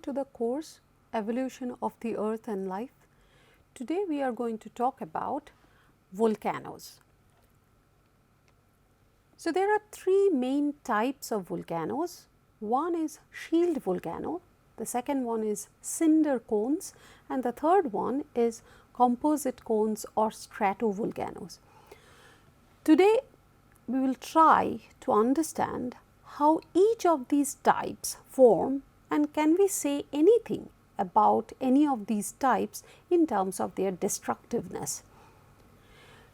to the course Evolution of the Earth and Life. Today we are going to talk about volcanoes. So, there are three main types of volcanoes. One is shield volcano, the second one is cinder cones, and the third one is composite cones or stratovolcanoes. Today we will try to understand how each of these types form, and can we say anything about any of these types in terms of their destructiveness.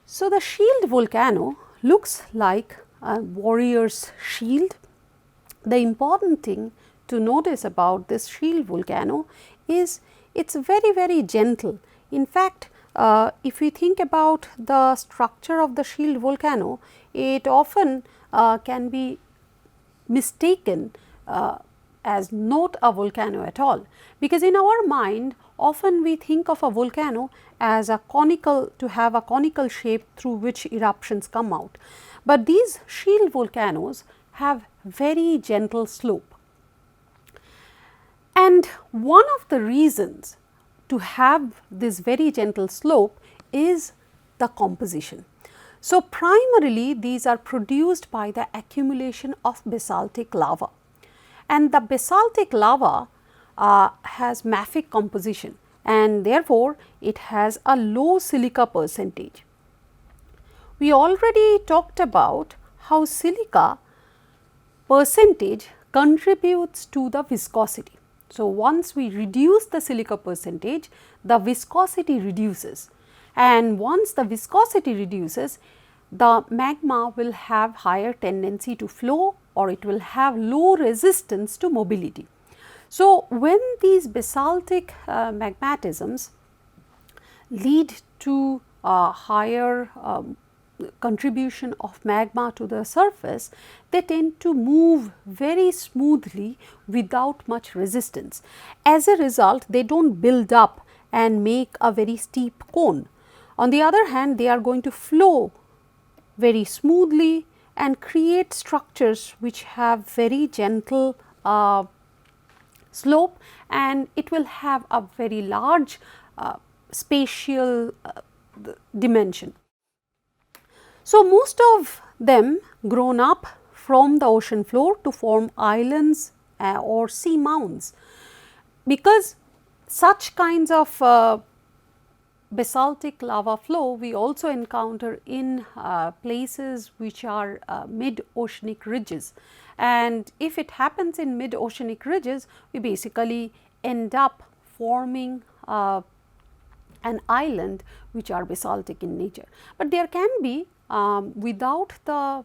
So, the shield volcano looks like a warrior's shield. The important thing to notice about this shield volcano is it is very gentle. In fact, if we think about the structure of the shield volcano, it often can be mistaken as not a volcano at all, because in our mind often we think of a volcano as a conical, to have a conical shape through which eruptions come out, but these shield volcanoes have very gentle slope. And one of the reasons to have this very gentle slope is the composition. So, primarily these are produced by the accumulation of basaltic lava, and the basaltic lava has mafic composition, and therefore, it has a low silica percentage. We already talked about how silica percentage contributes to the viscosity. So, once we reduce the silica percentage, the viscosity reduces, and once the viscosity reduces, the magma will have higher tendency to flow, or it will have low resistance to mobility. So, when these basaltic magmatisms lead to higher contribution of magma to the surface, they tend to move very smoothly without much resistance. As a result, they do not build up and make a very steep cone. On the other hand, they are going to flow very smoothly and create structures which have very gentle slope, and it will have a very large spatial dimension. So, most of them grown up from the ocean floor to form islands or sea mounds, because such kinds of basaltic lava flow we also encounter in places which are mid-oceanic ridges, and if it happens in mid-oceanic ridges, we basically end up forming an island which are basaltic in nature. But there can be without the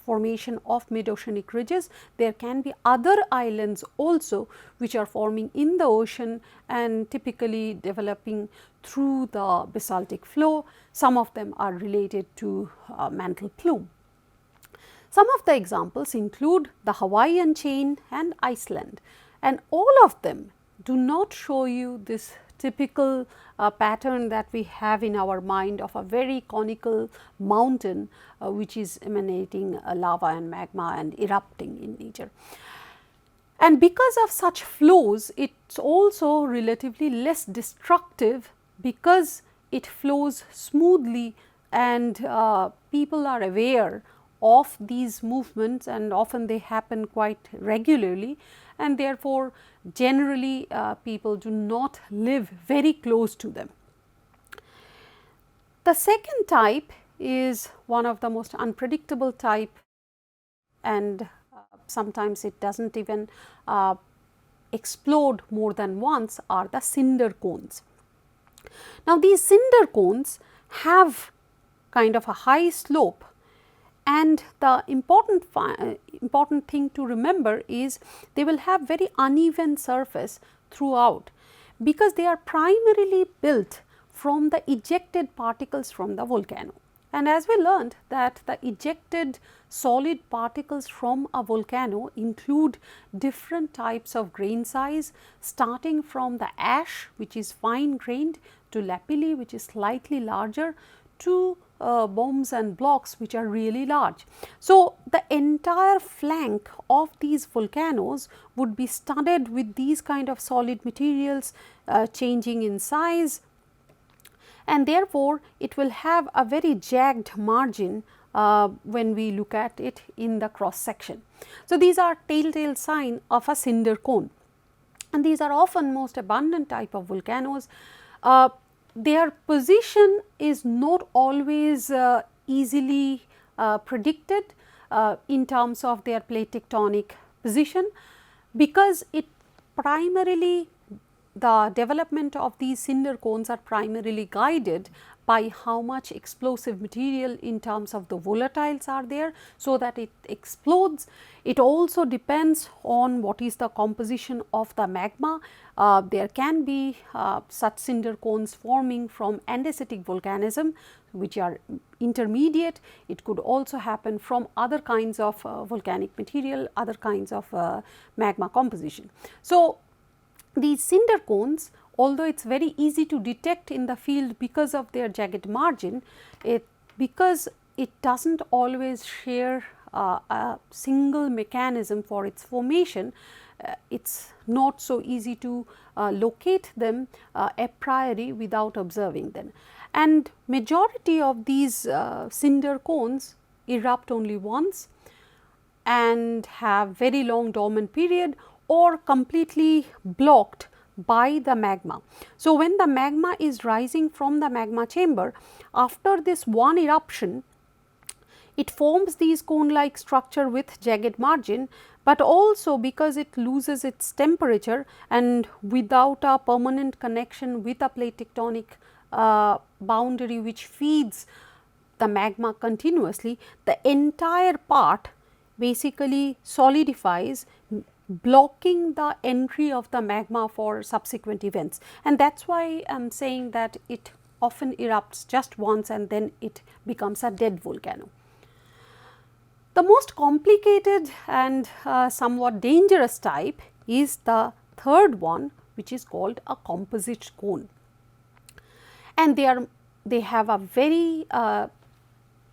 formation of mid-oceanic ridges, there can be other islands also which are forming in the ocean and typically developing through the basaltic flow. Some of them are related to mantle plume. Some of the examples include the Hawaiian chain and Iceland, and all of them do not show you this typical pattern that we have in our mind of a very conical mountain which is emanating lava and magma and erupting in nature. And because of such flows, it is also relatively less destructive because it flows smoothly, and people are aware of these movements, and often they happen quite regularly, and therefore, generally people do not live very close to them. The second type is one of the most unpredictable type, and sometimes it does not even explode more than once, are the cinder cones. Now, these cinder cones have kind of a high slope, and the important thing to remember is they will have very uneven surface throughout, because they are primarily built from the ejected particles from the volcano. And as we learned that the ejected solid particles from a volcano include different types of grain size, starting from the ash, which is fine grained, to lapilli, which is slightly larger, to bombs and blocks which are really large. So, the entire flank of these volcanoes would be studded with these kind of solid materials changing in size, and therefore, it will have a very jagged margin when we look at it in the cross section. So, these are telltale sign of a cinder cone, and these are often most abundant type of volcanoes. Their position is not always easily predicted in terms of their plate tectonic position, because it primarily, the development of these cinder cones are primarily guided by how much explosive material in terms of the volatiles are there, so that it explodes. It also depends on what is the composition of the magma. There can be such cinder cones forming from andesitic volcanism, which are intermediate. It could also happen from other kinds of volcanic material, other kinds of magma composition. So, these cinder cones, although it is very easy to detect in the field because of their jagged margin, because it does not always share a single mechanism for its formation, it is not so easy to locate them a priori without observing them. And majority of these cinder cones erupt only once and have very long dormant period, or completely blocked by the magma. So, when the magma is rising from the magma chamber, after this one eruption, it forms these cone like structure with jagged margin, but also because it loses its temperature and without a permanent connection with a plate tectonic boundary which feeds the magma continuously, the entire part basically solidifies, blocking the entry of the magma for subsequent events. And that is why I am saying that it often erupts just once and then it becomes a dead volcano. The most complicated and somewhat dangerous type is the third one, which is called a composite cone, and they have a very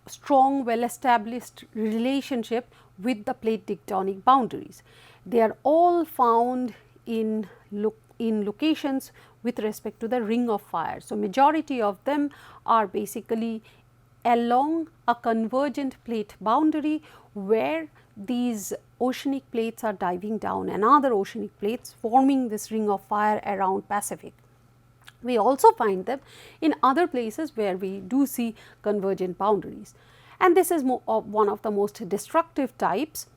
strong, well established relationship with the plate tectonic boundaries. They are all found in locations with respect to the ring of fire. So, majority of them are basically along a convergent plate boundary where these oceanic plates are diving down and other oceanic plates forming this ring of fire around Pacific. We also find them in other places where we do see convergent boundaries, and this is one of the most destructive types.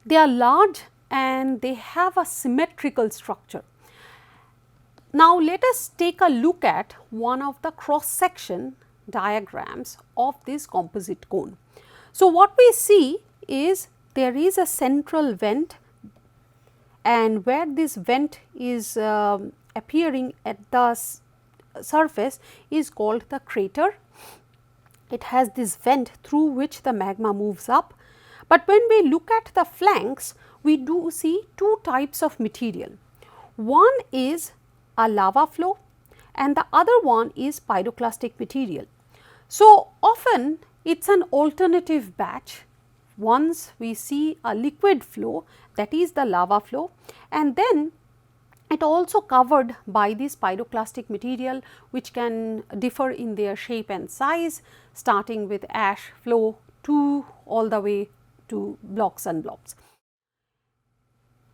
They are large and they have a symmetrical structure. Now, let us take a look at one of the cross section diagrams of this composite cone. So, what we see is there is a central vent, and where this vent is appearing at the surface is called the crater. It has this vent through which the magma moves up. But when we look at the flanks, we do see two types of material. One is a lava flow and the other one is pyroclastic material. So, often it is an alternative batch. Once we see a liquid flow, that is the lava flow, and then it also covered by this pyroclastic material, which can differ in their shape and size, starting with ash flow to all the way to blocks and blobs.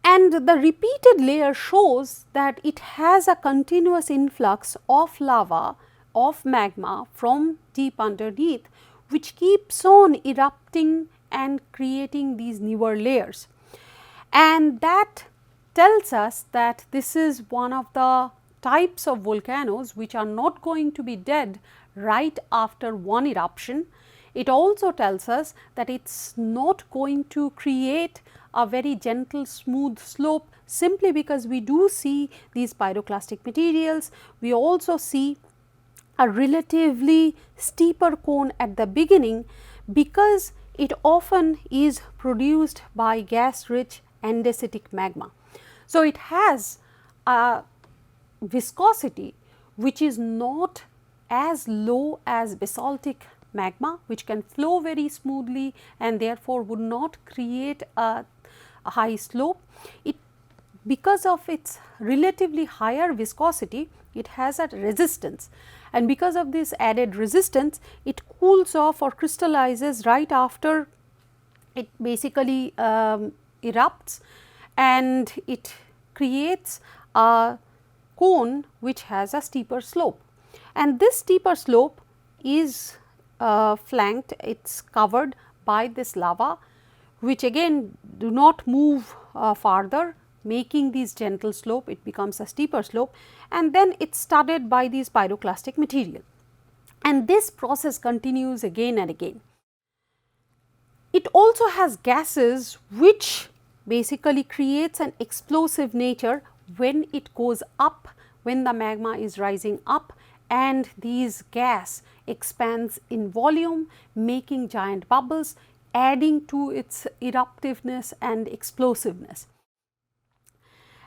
And the repeated layer shows that it has a continuous influx of lava, of magma from deep underneath, which keeps on erupting and creating these newer layers. And that tells us that this is one of the types of volcanoes which are not going to be dead right after one eruption. It also tells us that it is not going to create a very gentle smooth slope, simply because we do see these pyroclastic materials. We also see a relatively steeper cone at the beginning, because it often is produced by gas rich andesitic magma. So, it has a viscosity which is not as low as basaltic magma, which can flow very smoothly and therefore would not create a high slope. Because of its relatively higher viscosity, it has a resistance, and because of this added resistance, it cools off or crystallizes right after it basically erupts, and it creates a cone which has a steeper slope. And this steeper slope is flanked, it is covered by this lava, which again do not move farther, making these gentle slope. It becomes a steeper slope, and then it is studded by these pyroclastic material, and this process continues again and again. It also has gases which basically creates an explosive nature when it goes up, when the magma is rising up, and these gas expands in volume, making giant bubbles, adding to its eruptiveness and explosiveness.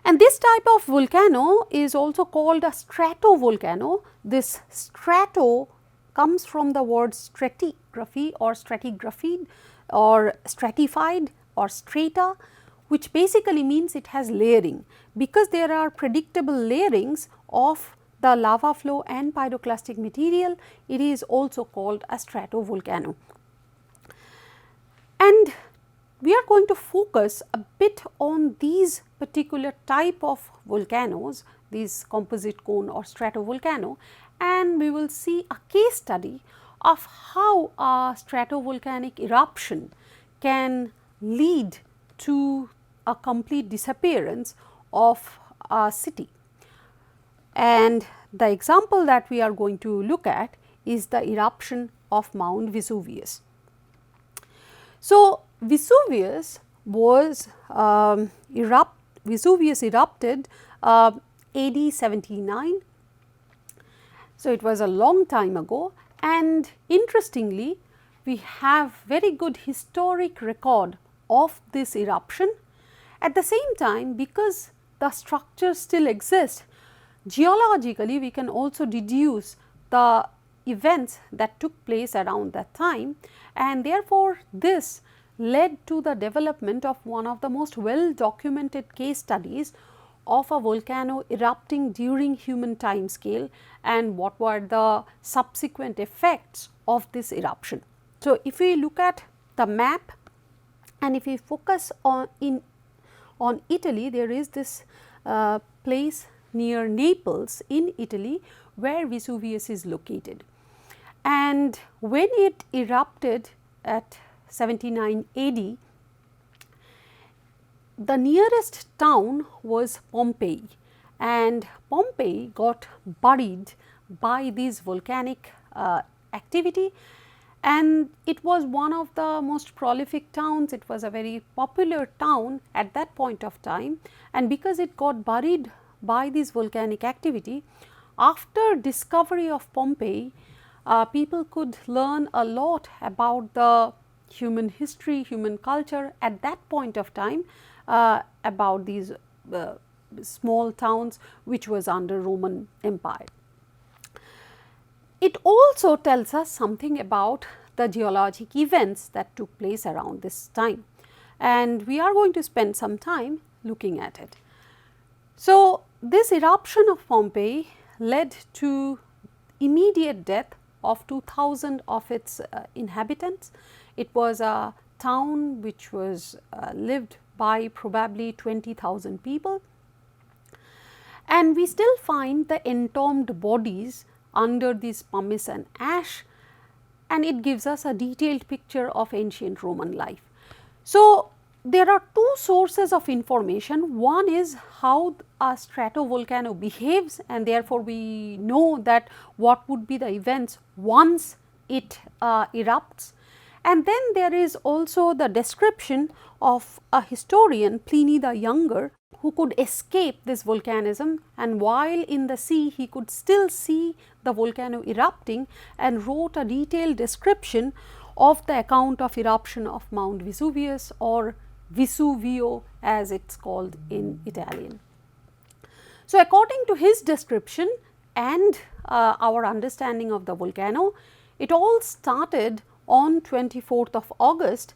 And this type of volcano is also called a stratovolcano. This strato comes from the word stratigraphy or stratigraphied or stratified or strata, which basically means it has layering. Because there are predictable layerings of the lava flow and pyroclastic material, it is also called a stratovolcano. And we are going to focus a bit on these particular type of volcanoes, these composite cone or stratovolcano, and we will see a case study of how a stratovolcanic eruption can lead to a complete disappearance of a city. And the example that we are going to look at is the eruption of Mount Vesuvius. So, Vesuvius was erupted AD 79. So, it was a long time ago, and interestingly we have very good historic record of this eruption. At the same time, because the structure still exists, geologically we can also deduce the events that took place around that time, and therefore this led to the development of one of the most well documented case studies of a volcano erupting during human time scale and what were the subsequent effects of this eruption. So, if we look at the map and if we focus on Italy, there is this place near Naples in Italy where Vesuvius is located. And when it erupted at 79 AD, the nearest town was Pompeii, and Pompeii got buried by this volcanic activity, and it was one of the most prolific towns. It was a very popular town at that point of time, and because it got buried by this volcanic activity, after discovery of Pompeii, people could learn a lot about the human history, human culture at that point of time, about these small towns which was under Roman Empire. It also tells us something about the geologic events that took place around this time, and we are going to spend some time looking at it. So, this eruption of Pompeii led to immediate death of 2000 of its inhabitants. It was a town which was lived by probably 20,000 people, and we still find the entombed bodies under this pumice and ash, and it gives us a detailed picture of ancient Roman life. So, there are two sources of information. One is how a stratovolcano behaves, and therefore we know that what would be the events once it erupts. And then there is also the description of a historian, Pliny the Younger, who could escape this volcanism, and while in the sea he could still see the volcano erupting, and wrote a detailed description of the account of eruption of Mount Vesuvius, or Vesuvio as it is called in Italian. So, according to his description, and our understanding of the volcano, it all started on 24th of August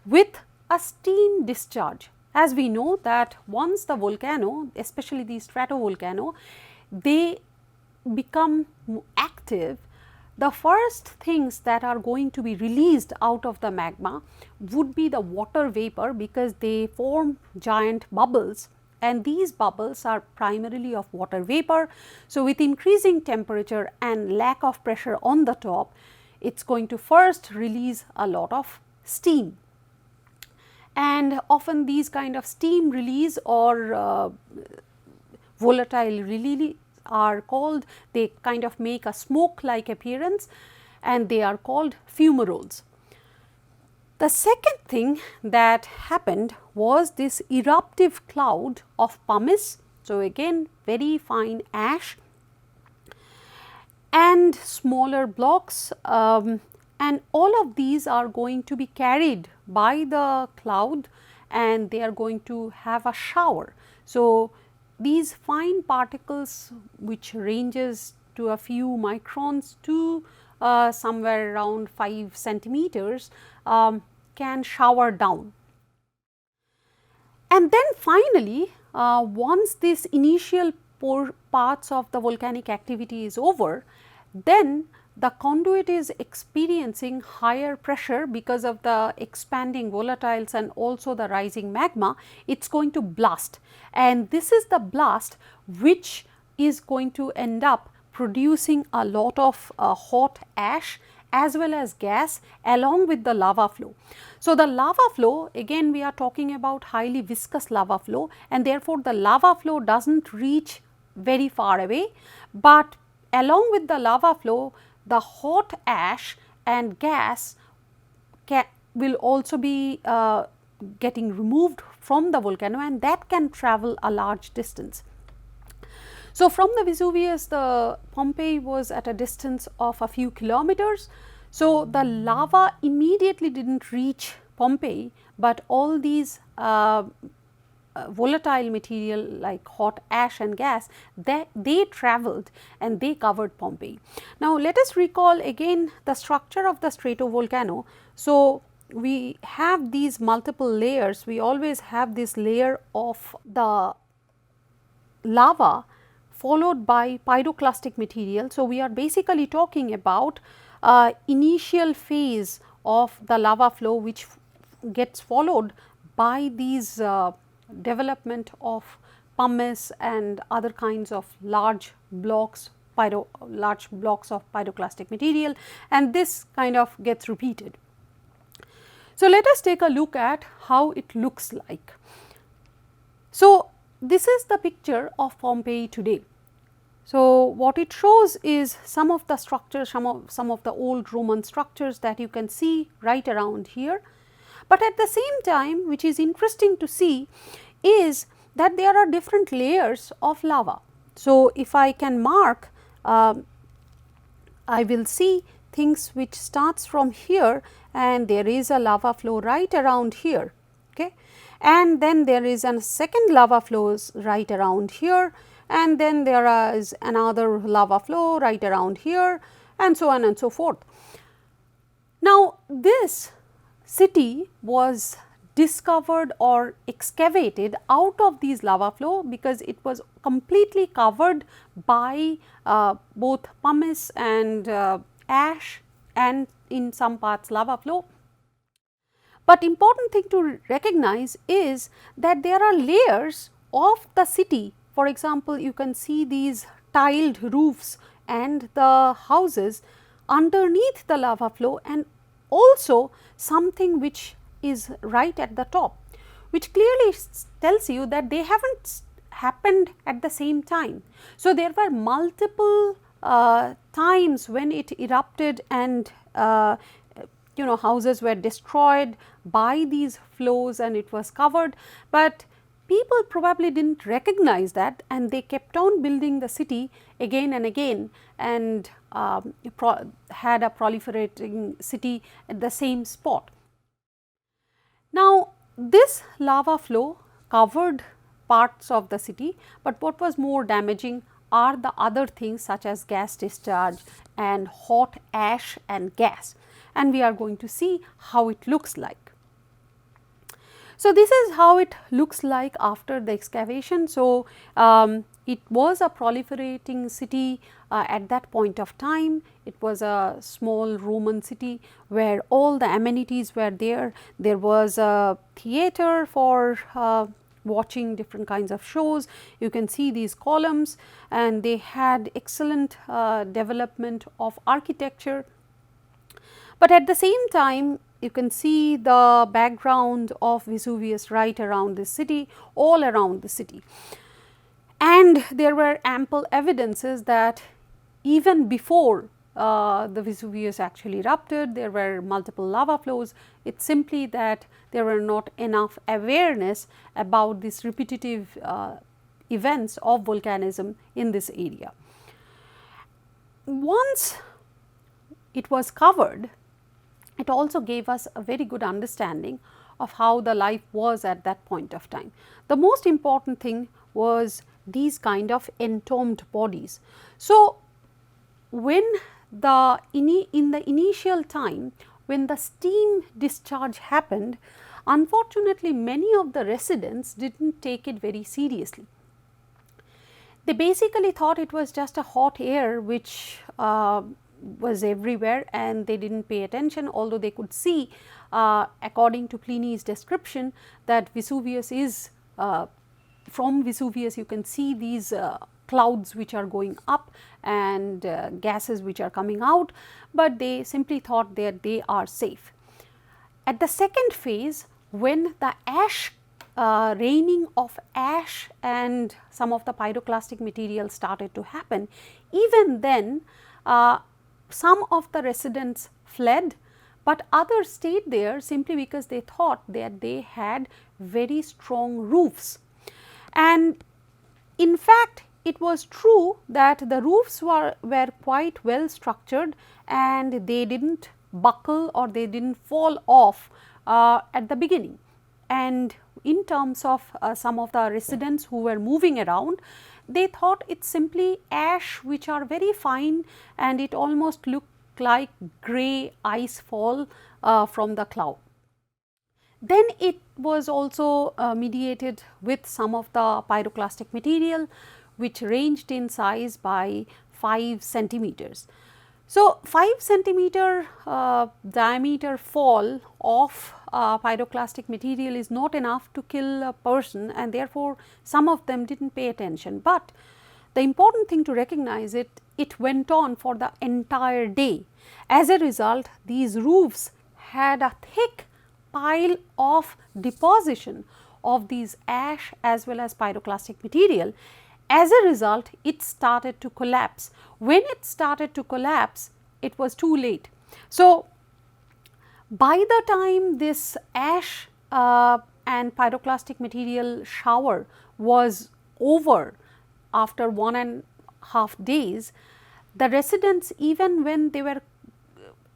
with a steam discharge. As we know that once the volcano, especially the stratovolcano, they become active, the first things that are going to be released out of the magma would be the water vapor, because they form giant bubbles, and these bubbles are primarily of water vapor. So, with increasing temperature and lack of pressure on the top, it is going to first release a lot of steam. And often these kind of steam release or volatile release are called, they kind of make a smoke like appearance, and they are called fumaroles. The second thing that happened was this eruptive cloud of pumice. So, again very fine ash and smaller blocks, and all of these are going to be carried by the cloud, and they are going to have a shower. So, these fine particles, which ranges to a few microns to somewhere around 5 centimeters, can shower down. And then finally, once this initial parts of the volcanic activity is over, then the conduit is experiencing higher pressure because of the expanding volatiles and also the rising magma. It is going to blast, and this is the blast which is going to end up producing a lot of hot ash as well as gas along with the lava flow. So, the lava flow, again we are talking about highly viscous lava flow, and therefore, the lava flow does not reach very far away, but along with the lava flow, the hot ash and gas will also be getting removed from the volcano, and that can travel a large distance. So, from the Vesuvius, the Pompeii was at a distance of a few kilometers. So, the lava immediately did not reach Pompeii, but all these volatile material like hot ash and gas, they traveled and they covered Pompeii. Now, let us recall again the structure of the stratovolcano. So, we have these multiple layers, we always have this layer of the lava followed by pyroclastic material. So, we are basically talking about initial phase of the lava flow, which gets followed by these development of pumice and other kinds of large blocks of pyroclastic material, and this kind of gets repeated. So, let us take a look at how it looks like. So, this is the picture of Pompeii today. So, what it shows is some of the structures, some of the old Roman structures that you can see right around here. But at the same time, which is interesting to see, is that there are different layers of lava. So, if I can mark, I will see things which starts from here, and there is a lava flow right around here, okay? And then there is a second lava flows right around here, and then there is another lava flow right around here, and so on and so forth. Now, this city was discovered or excavated out of these lava flow because it was completely covered by both pumice and ash, and in some parts lava flow. But important thing to recognize is that there are layers of the city. For example, you can see these tiled roofs and the houses underneath the lava flow, and also something which is right at the top, which clearly tells you that they have not happened at the same time. So, there were multiple times when it erupted, and houses were destroyed by these flows and it was covered, but people probably did not recognize that, and they kept on building the city again and again, and had a proliferating city at the same spot. Now, this lava flow covered parts of the city, but what was more damaging are the other things such as gas discharge and hot ash and gas, and we are going to see how it looks like. So, this is how it looks like after the excavation. So, it was a proliferating city at that point of time. It was a small Roman city where all the amenities were there. There was a theater for watching different kinds of shows. You can see these columns, and they had excellent development of architecture. But at the same time, you can see the background of Vesuvius right around this city, all around the city. And there were ample evidences that even before the Vesuvius actually erupted, there were multiple lava flows. It's simply that there were not enough awareness about these repetitive events of volcanism in this area. Once it was covered, it also gave us a very good understanding of how the life was at that point of time. The most important thing was these kind of entombed bodies. So, when in the initial time, when the steam discharge happened, unfortunately many of the residents did not take it very seriously. They basically thought it was just a hot air which was everywhere, and they did not pay attention, although they could see according to Pliny's description that Vesuvius is from Vesuvius you can see these clouds which are going up and gases which are coming out, but they simply thought that they are safe. At the second phase, when the ash raining of ash and some of the pyroclastic material started to happen, even then some of the residents fled, but others stayed there simply because they thought that they had very strong roofs. And in fact, it was true that the roofs were quite well structured and they did not buckle or they did not fall off at the beginning. And in terms of some of the residents who were moving around, they thought it is simply ash which are very fine, and it almost looked like grey ice fall from the cloud. Then it was also mediated with some of the pyroclastic material which ranged in size by 5 centimeters. So, 5 centimeter diameter fall of pyroclastic material is not enough to kill a person, and therefore, some of them did not pay attention. But the important thing to recognize it went on for the entire day. As a result, these roofs had a thick pile of deposition of these ash as well as pyroclastic material. As a result, it started to collapse. When it started to collapse, it was too late. So, by the time this ash and pyroclastic material shower was over after 1.5 days, the residents, even when they were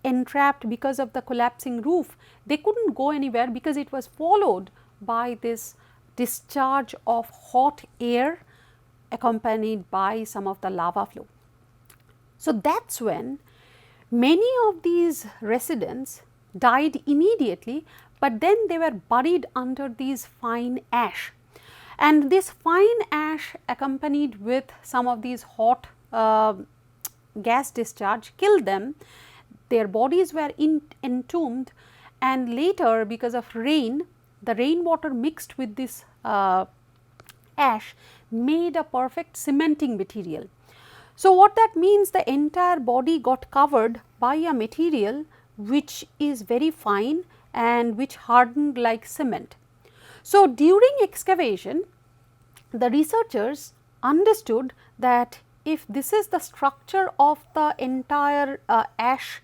entrapped because of the collapsing roof, they could not go anywhere because it was followed by this discharge of hot air accompanied by some of the lava flow. So, that is when many of these residents died immediately, but then they were buried under these fine ash, and this fine ash accompanied with some of these hot gas discharge killed them. Their bodies were entombed, and later because of rain, the rainwater mixed with this ash made a perfect cementing material. So, what that means, the entire body got covered by a material which is very fine and which hardened like cement. So, during excavation, the researchers understood that if this is the structure of the entire ash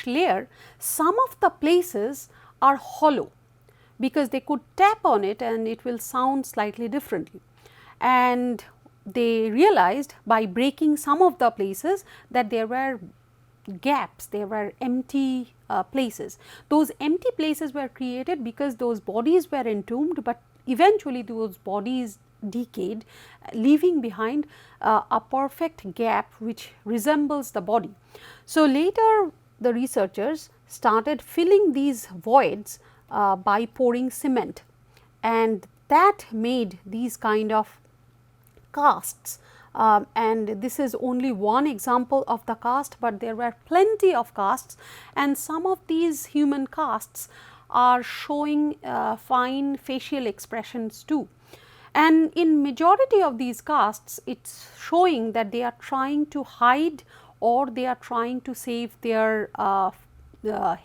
layer, some of the places are hollow because they could tap on it and it will sound slightly differently. And they realized by breaking some of the places that there were gaps, there were empty places. Those empty places were created because those bodies were entombed, but eventually those bodies decayed, leaving behind a perfect gap which resembles the body. So, later the researchers started filling these voids by pouring cement, and that made these kind of casts. And this is only one example of the cast, but there were plenty of casts, and some of these human casts are showing fine facial expressions too. And in majority of these casts, it is showing that they are trying to hide or they are trying to save their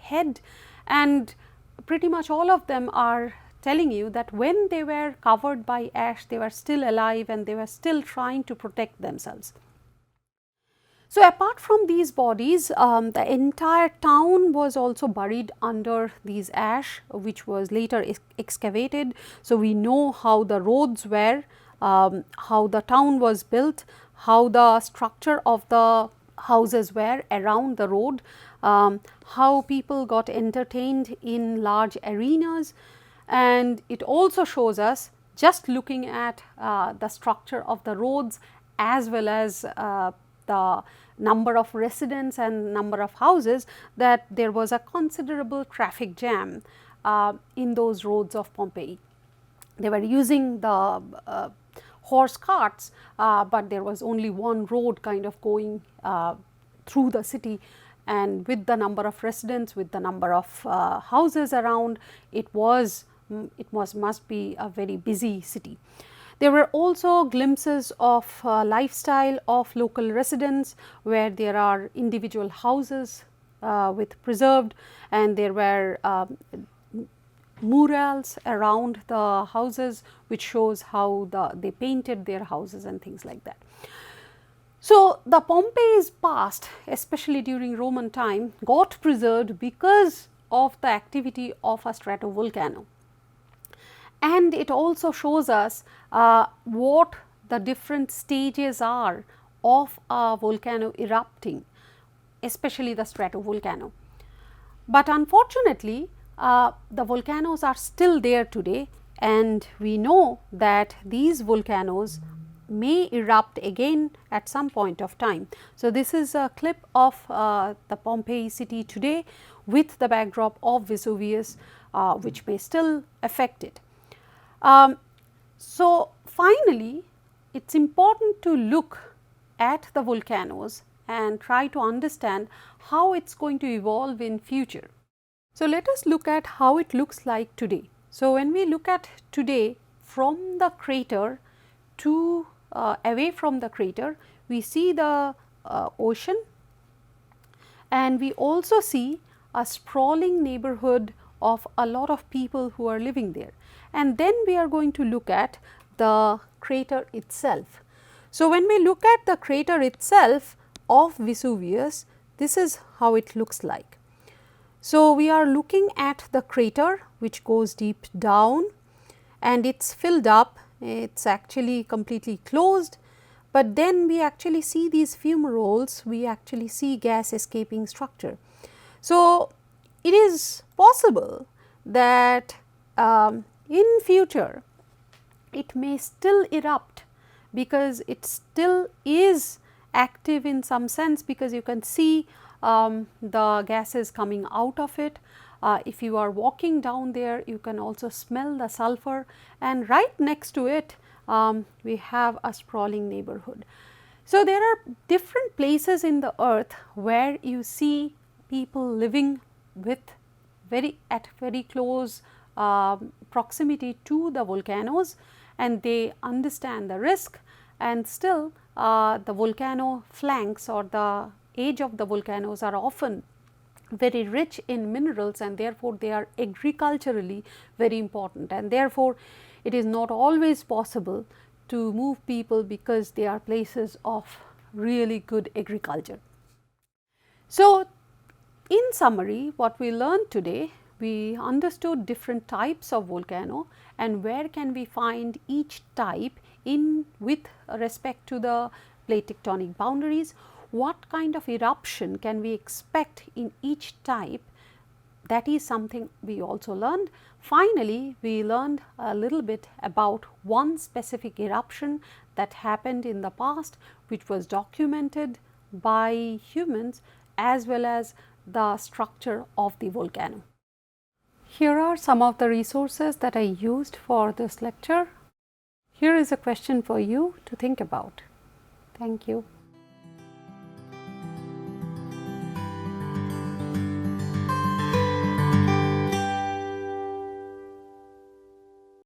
head, and pretty much all of them are telling you that when they were covered by ash, they were still alive and they were still trying to protect themselves. So, apart from these bodies, the entire town was also buried under these ash, which was later excavated. So, we know how the roads were, how the town was built, how the structure of the houses were around the road, how people got entertained in large arenas, and it also shows us, just looking at the structure of the roads as well as the number of residents and number of houses, that there was a considerable traffic jam in those roads of Pompeii. They were using the horse carts, but there was only one road kind of going through the city, and with the number of residents, with the number of houses around, it must be a very busy city. There were also glimpses of lifestyle of local residents, where there are individual houses with preserved, and there were murals around the houses, which shows how they painted their houses and things like that. So, the Pompeii's past, especially during Roman time, got preserved because of the activity of a stratovolcano. And it also shows us what the different stages are of a volcano erupting, especially the stratovolcano. But unfortunately, the volcanoes are still there today, and we know that these volcanoes may erupt again at some point of time. So, this is a clip of the Pompeii city today with the backdrop of Vesuvius, which may still affect it. So, finally, it is important to look at the volcanoes and try to understand how it is going to evolve in future. So, let us look at how it looks like today. So, when we look at today from the crater to away from the crater, we see the ocean, and we also see a sprawling neighborhood of a lot of people who are living there. And then we are going to look at the crater itself. So, when we look at the crater itself of Vesuvius, this is how it looks like. So, we are looking at the crater which goes deep down, and it is filled up, it is actually completely closed, but then we actually see these fumaroles, we actually see gas escaping structure. So, it is possible that in future it may still erupt, because it still is active in some sense, because you can see the gases coming out of it. If you are walking down there, you can also smell the sulfur, and right next to it we have a sprawling neighborhood. So, there are different places in the earth where you see people living with at very close proximity to the volcanoes, and they understand the risk, and still the volcano flanks or the edge of the volcanoes are often very rich in minerals, and therefore, they are agriculturally very important, and therefore, it is not always possible to move people because they are places of really good agriculture. So, in summary, what we learned today, we understood different types of volcano and where can we find each type in with respect to the plate tectonic boundaries, what kind of eruption can we expect in each type, that is something we also learned. Finally, we learned a little bit about one specific eruption that happened in the past, which was documented by humans, as well as the structure of the volcano. Here are some of the resources that I used for this lecture. Here is a question for you to think about. Thank you.